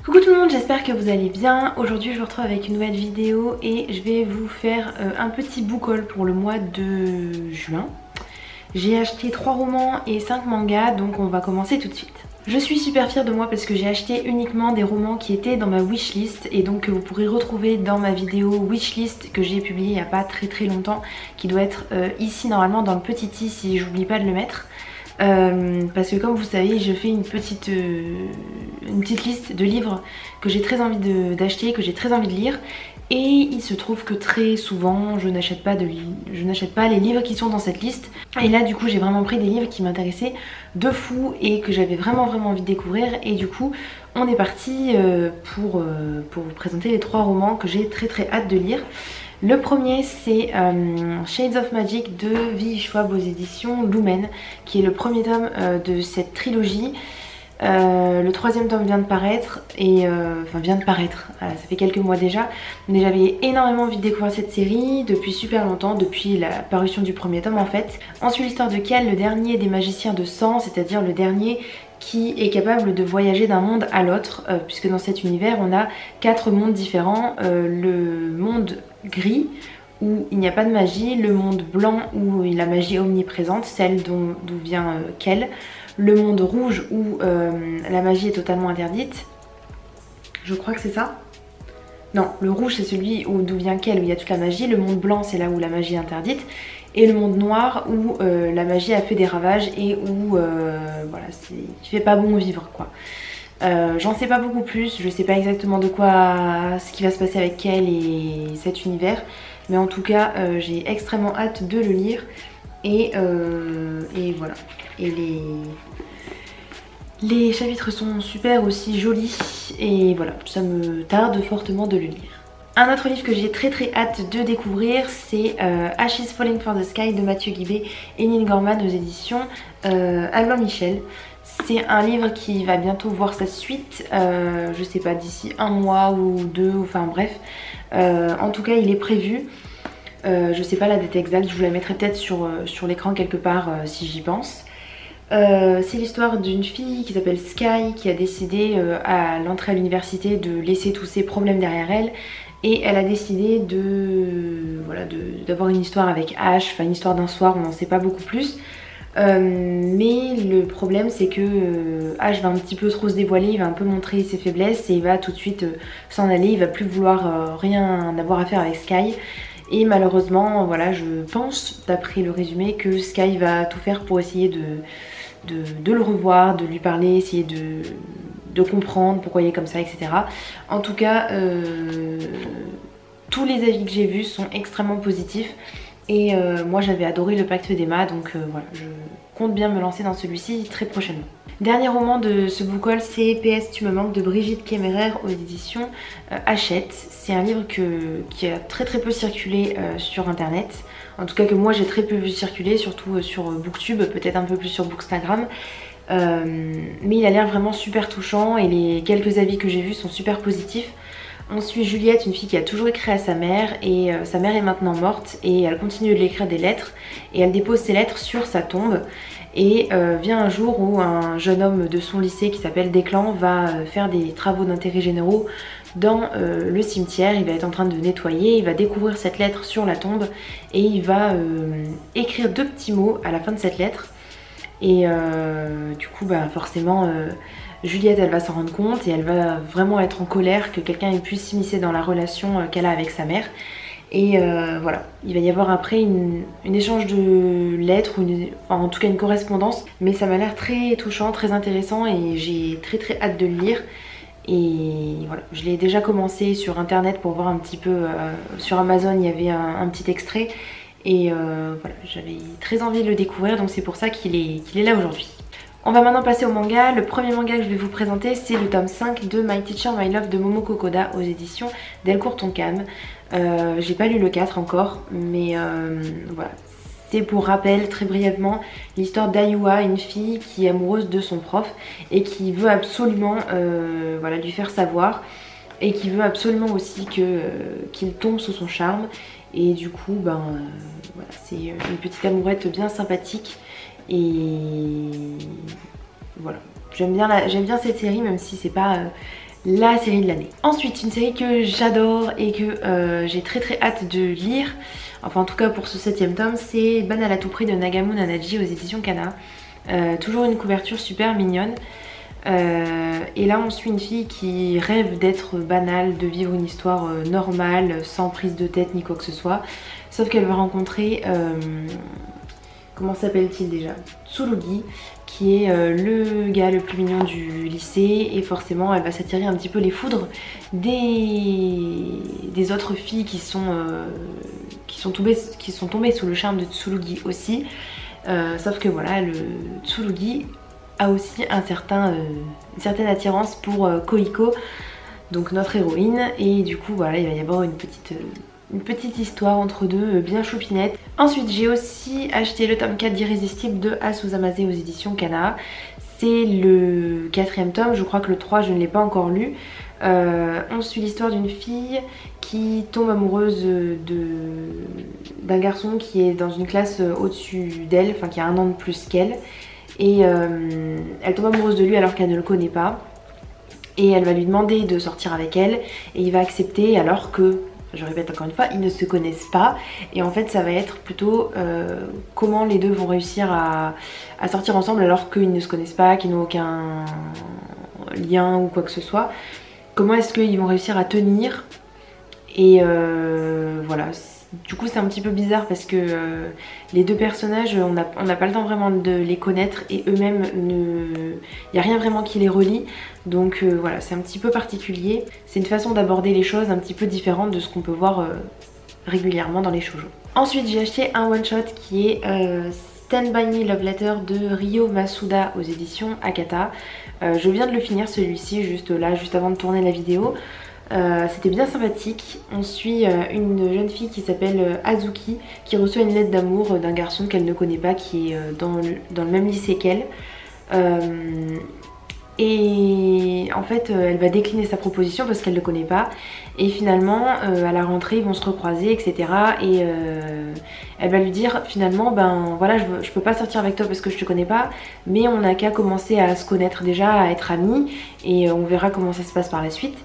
Coucou tout le monde, j'espère que vous allez bien. Aujourd'hui je vous retrouve avec une nouvelle vidéo et je vais vous faire un petit book haul pour le mois de juin. J'ai acheté 3 romans et 5 mangas, donc on va commencer tout de suite. Je suis super fière de moi parce que j'ai acheté uniquement des romans qui étaient dans ma wishlist et donc que vous pourrez retrouver dans ma vidéo wishlist que j'ai publiée il n'y a pas très longtemps, qui doit être ici normalement dans le petit i si j'oublie pas de le mettre. Parce que comme vous savez, je fais une petite liste de livres que j'ai très envie d'acheter, que j'ai très envie de lire. Et il se trouve que très souvent je n'achète pas les livres qui sont dans cette liste. Et là du coup j'ai vraiment pris des livres qui m'intéressaient de fou et que j'avais vraiment envie de découvrir. Et du coup on est parti pour vous présenter les 3 romans que j'ai très hâte de lire. Le premier c'est Shades of Magic de V. Schwab aux éditions Lumen, qui est le premier tome de cette trilogie. Le 3e tome vient de paraître ça fait quelques mois déjà, mais j'avais énormément envie de découvrir cette série depuis super longtemps, depuis la parution du premier tome en fait. On suit l'histoire de Kel, le dernier des magiciens de sang, c'est-à-dire le dernier qui est capable de voyager d'un monde à l'autre, puisque dans cet univers on a 4 mondes différents. Le monde gris où il n'y a pas de magie, le monde blanc où la magie est omniprésente, celle d'où vient Kel, le monde rouge où la magie est totalement interdite, je crois que c'est ça. Non, le rouge c'est celui d'où vient Kel, où il y a toute la magie, le monde blanc c'est là où la magie est interdite, et le monde noir où la magie a fait des ravages et où voilà, il fait pas bon vivre quoi. J'en sais pas beaucoup plus, je sais pas exactement ce qui va se passer avec Kel et cet univers, mais en tout cas j'ai extrêmement hâte de le lire et voilà. Et les chapitres sont super aussi jolis et voilà, ça me tarde fortement de le lire. Un autre livre que j'ai très hâte de découvrir, c'est Ashes Falling for the Sky de Mathieu Guibé et Neil Gorman aux éditions Albin Michel. C'est un livre qui va bientôt voir sa suite, je sais pas, d'ici 1 mois ou 2, enfin bref. En tout cas il est prévu. Je sais pas la date exacte, je vous la mettrai peut-être sur l'écran quelque part si j'y pense. C'est l'histoire d'une fille qui s'appelle Sky qui a décidé à l'entrée à l'université de laisser tous ses problèmes derrière elle. Et elle a décidé d'avoir une histoire avec Ash, enfin une histoire d'un soir, on n'en sait pas beaucoup plus. Mais le problème c'est que Ash va un petit peu trop se dévoiler, il va un peu montrer ses faiblesses et il va tout de suite s'en aller, il va plus vouloir rien avoir à faire avec Sky. Et malheureusement, voilà, je pense, d'après le résumé, que Sky va tout faire pour essayer de le revoir, de lui parler, essayer de comprendre pourquoi il est comme ça, etc. En tout cas, tous les avis que j'ai vus sont extrêmement positifs. Et moi j'avais adoré Le Pacte d'Emma, donc voilà, je compte bien me lancer dans celui-ci très prochainement. Dernier roman de ce book haul, c'est PS Tu me manques de Brigitte Kémerer aux éditions Hachette. C'est un livre qui a très peu circulé sur internet. En tout cas que moi j'ai très peu vu circuler, surtout sur Booktube, peut-être un peu plus sur Bookstagram. Mais il a l'air vraiment super touchant et les quelques avis que j'ai vus sont super positifs. On suit Juliette, une fille qui a toujours écrit à sa mère et sa mère est maintenant morte et elle continue de lui écrire des lettres et elle dépose ses lettres sur sa tombe. Et vient un jour où un jeune homme de son lycée qui s'appelle Declan va faire des travaux d'intérêt généraux dans le cimetière. Il va être en train de nettoyer, il va découvrir cette lettre sur la tombe et il va écrire 2 petits mots à la fin de cette lettre. Et du coup bah, forcément Juliette elle va s'en rendre compte et elle va vraiment être en colère que quelqu'un puisse s'immiscer dans la relation qu'elle a avec sa mère. Et voilà, il va y avoir après une échange de lettres, enfin en tout cas une correspondance. Mais ça m'a l'air très touchant, très intéressant et j'ai très hâte de le lire. Et voilà, je l'ai déjà commencé sur internet pour voir un petit peu, sur Amazon il y avait un petit extrait. Et voilà, j'avais très envie de le découvrir, donc c'est pour ça qu'il est là aujourd'hui. On va maintenant passer au manga. Le premier manga que je vais vous présenter, c'est le tome 5 de My Teacher, My Love de Momoko Koda aux éditions Delcourt Tonkam. J'ai pas lu le 4 encore, mais voilà. C'est pour rappel très brièvement l'histoire d'Ayua, une fille qui est amoureuse de son prof et qui veut absolument voilà, lui faire savoir et qui veut absolument aussi qu'il tombe sous son charme. Et du coup, ben, voilà, c'est une petite amourette bien sympathique. Et voilà, j'aime bien cette série même si c'est pas la série de l'année. Ensuite une série que j'adore et que j'ai très hâte de lire, enfin en tout cas pour ce 7ème tome, c'est Banal à tout prix de Nagamu Nanaji aux éditions Kana. Toujours une couverture super mignonne. Et là on suit une fille qui rêve d'être banale, de vivre une histoire normale, sans prise de tête ni quoi que ce soit. Sauf qu'elle va rencontrer, comment s'appelle-t-il déjà, Tsurugi, qui est le gars le plus mignon du lycée, et forcément elle va s'attirer un petit peu les foudres des autres filles qui sont tombées sous le charme de Tsurugi aussi. Sauf que voilà, le Tsurugi a aussi une certaine attirance pour Koiko, donc notre héroïne, et du coup voilà, il va y avoir une petite histoire entre deux bien choupinette. Ensuite j'ai aussi acheté le tome 4 d'Irrésistible de Asuzamase aux éditions Kana. C'est le 4ème tome, je crois que le 3 je ne l'ai pas encore lu. On suit l'histoire d'une fille qui tombe amoureuse d'un garçon qui est dans une classe au-dessus d'elle, enfin qui a 1 an de plus qu'elle. Et elle tombe amoureuse de lui alors qu'elle ne le connaît pas. Et elle va lui demander de sortir avec elle. Et il va accepter alors que, je répète encore une fois, ils ne se connaissent pas. Et en fait ça va être plutôt comment les deux vont réussir à sortir ensemble alors qu'ils ne se connaissent pas, qu'ils n'ont aucun lien ou quoi que ce soit. Comment est-ce qu'ils vont réussir à tenir. Et voilà. Du coup c'est un petit peu bizarre parce que les deux personnages, on n'a pas le temps vraiment de les connaître, et eux-mêmes, il n'y a rien vraiment qui les relie. Donc voilà, c'est un petit peu particulier. C'est une façon d'aborder les choses un petit peu différente de ce qu'on peut voir régulièrement dans les shoujo. Ensuite j'ai acheté un one-shot qui est Stand By Me Love Letter de Ryo Masuda aux éditions Akata. Je viens de le finir celui-ci, juste avant de tourner la vidéo. C'était bien sympathique. On suit une jeune fille qui s'appelle Azuki, qui reçoit une lettre d'amour d'un garçon qu'elle ne connaît pas, qui est dans le même lycée qu'elle. Et en fait elle va décliner sa proposition parce qu'elle ne le connaît pas. Et finalement à la rentrée ils vont se recroiser, etc. Et elle va lui dire finalement, ben voilà, je peux pas sortir avec toi parce que je te connais pas, mais on n'a qu'à commencer à se connaître déjà, à être amis, et on verra comment ça se passe par la suite.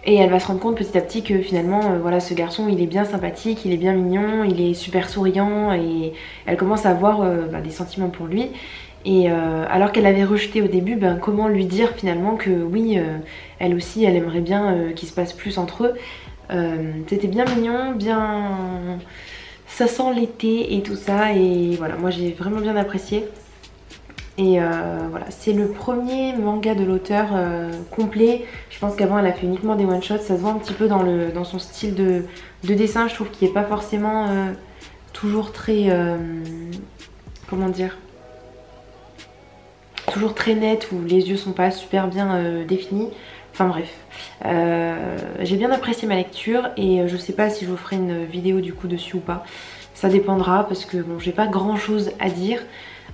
Et elle va se rendre compte petit à petit que finalement voilà, ce garçon il est bien sympathique, il est bien mignon, il est super souriant, et elle commence à avoir des sentiments pour lui. Et alors qu'elle l'avait rejeté au début, ben, comment lui dire finalement que oui, elle aussi elle aimerait bien qu'il se passe plus entre eux. C'était bien mignon, bien, ça sent l'été et tout ça, et voilà, moi j'ai vraiment bien apprécié. Et voilà, c'est le premier manga de l'auteur complet. Je pense qu'avant elle a fait uniquement des one shots. Ça se voit un petit peu dans son style de dessin. Je trouve qu'il n'est pas forcément toujours très, comment dire, toujours très net, où les yeux sont pas super bien définis. Enfin bref, j'ai bien apprécié ma lecture, et je sais pas si je vous ferai une vidéo du coup dessus ou pas. Ça dépendra, parce que bon, j'ai pas grand chose à dire.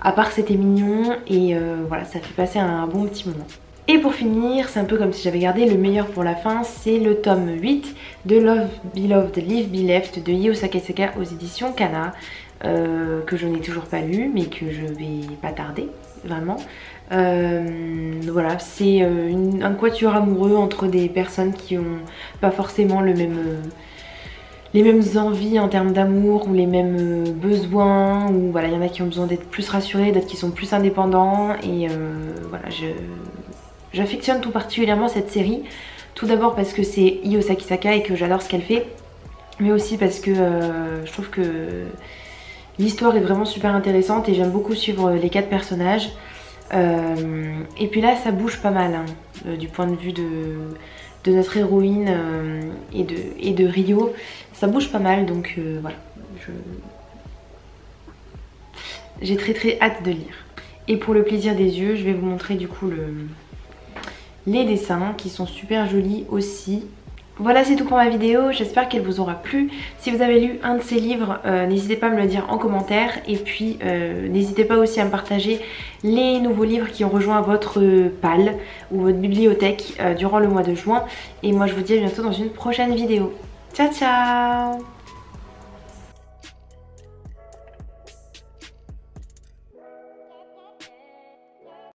À part que c'était mignon, et voilà, ça fait passer un bon petit moment. Et pour finir, c'est un peu comme si j'avais gardé le meilleur pour la fin, c'est le tome 8 de Love Beloved Live Be Left de Io Sakasaka aux éditions Kana, que je n'ai toujours pas lu, mais que je vais pas tarder, vraiment. Voilà, c'est un quatuor amoureux entre des personnes qui ont pas forcément les mêmes envies en termes d'amour, ou les mêmes besoins, ou voilà, il y en a qui ont besoin d'être plus rassurés, d'autres qui sont plus indépendants, et voilà, j'affectionne tout particulièrement cette série. Tout d'abord parce que c'est Io Sakisaka et que j'adore ce qu'elle fait, mais aussi parce que je trouve que l'histoire est vraiment super intéressante, et j'aime beaucoup suivre les 4 personnages. Et puis là ça bouge pas mal, hein, du point de vue de notre héroïne et de Rio, ça bouge pas mal, donc voilà, j'ai très hâte de lire. Et pour le plaisir des yeux, je vais vous montrer du coup les dessins qui sont super jolis aussi. Voilà, c'est tout pour ma vidéo, j'espère qu'elle vous aura plu. Si vous avez lu un de ces livres, n'hésitez pas à me le dire en commentaire. Et puis n'hésitez pas aussi à me partager les nouveaux livres qui ont rejoint votre palle ou votre bibliothèque durant le mois de juin. Et moi je vous dis à bientôt dans une prochaine vidéo. Ciao ciao!